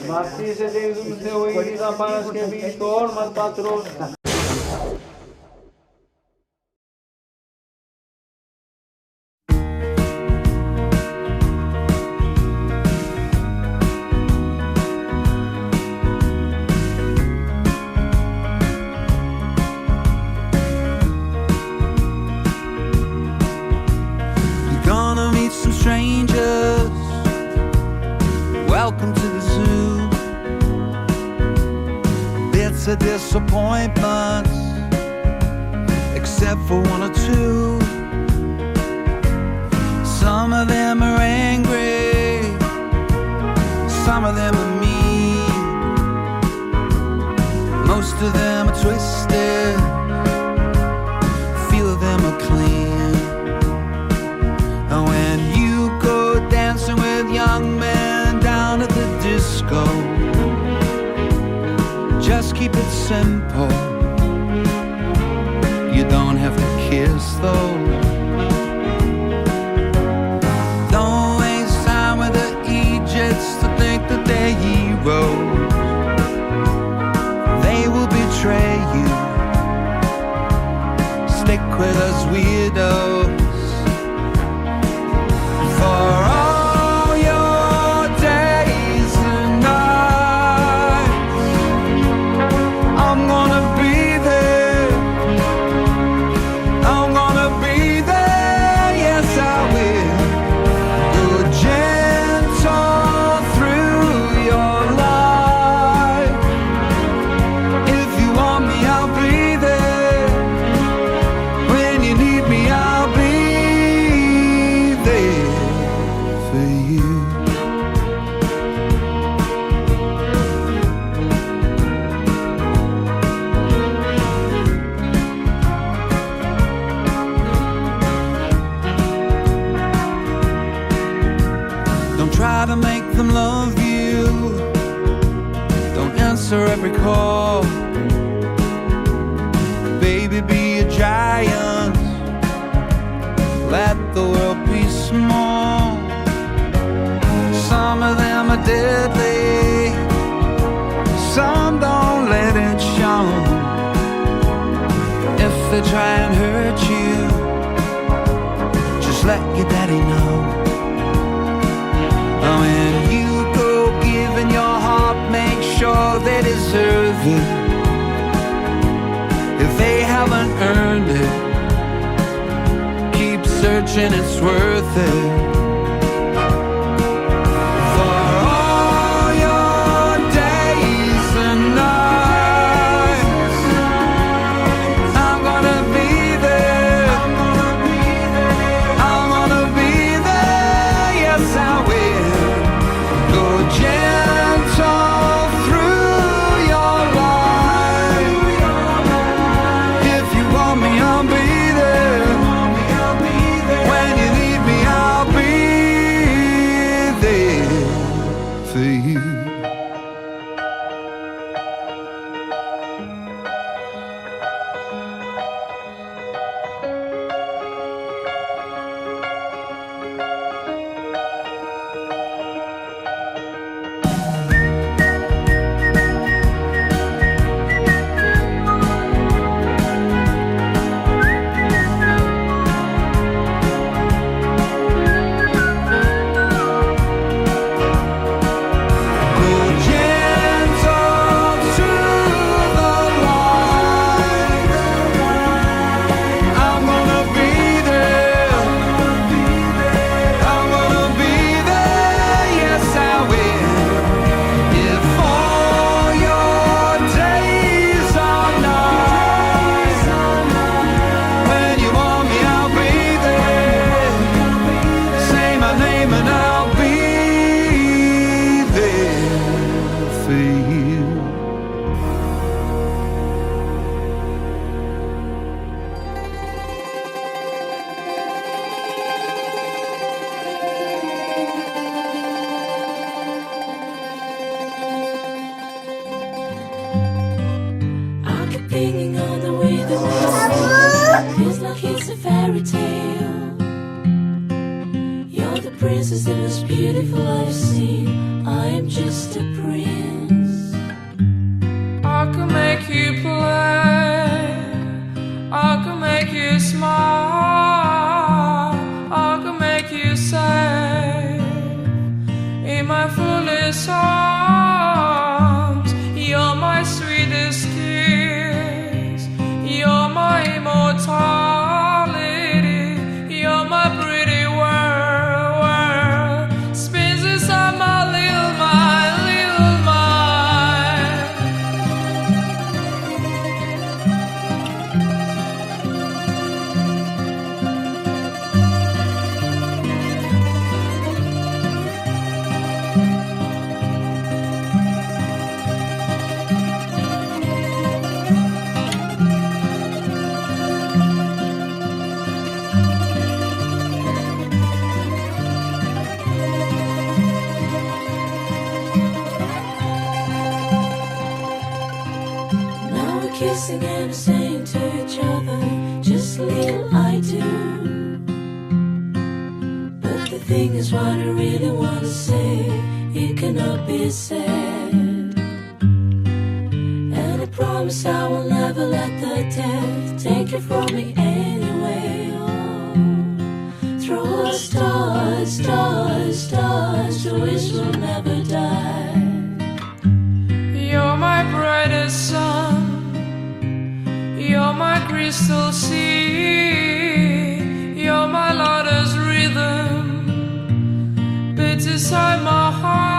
Martise Deus teu e da paz que visto ormas patros. You're gonna meet some strangers. Welcome to the zoo. Bits of disappointments, except for one or two. Some of them are angry, some of them are mean. Most of them are twisted, few of them are clean. And when you go dancing with young men down at the disco, just keep it simple. You don't have to kiss though. Don't waste time with the Egypts to think that they're heroes. They will betray you. Stick with us weirdos. For all your days and nights, I'm gonna be there. I'm gonna be there, yes I will. Go gentle through your life. If you want me, I'll be there. When you need me, I'll be there for you. Don't try to make them love you. Don't answer every call. Baby, be a giant. Let the world be small. Some of them are deadly, some don't let it show. If they try and hurt you, just let your daddy know. When you go giving your heart, make sure they deserve it. If they haven't earned it, keep searching, it's worth it. For all your days and nights, I'm gonna be there. I'm gonna be there, yes I will. Go gentle through your life. If you want me, I'll be there. When you need me, I'll be there for you. Go gentle through the light. I'm gonna be there. I'm gonna be there, yes I will. If all your days are nights, when you want me, I'll be there. Say my name and I'll be there for you. I keep thinking on the way that we feels like it's a fairy tale. You're the princess, the most beautiful I've seen. I I'm just a prince. I can make you play, I can make you smile, I can make you safe in my fullest arms. You're my sweetest kiss, you're my immortality, you're my pretty world, spins inside my little mind, little mind. Now we're kissing and saying to each other just little I do. But the thing is, what I really want to say, it cannot be said. And I promise I will never let the death take it from me anyway. Oh, throw us stars, stars, stars, the wish will never die. You're my brightest sun, you're my crystal sea, you're my lover's rhythm, beats inside my heart.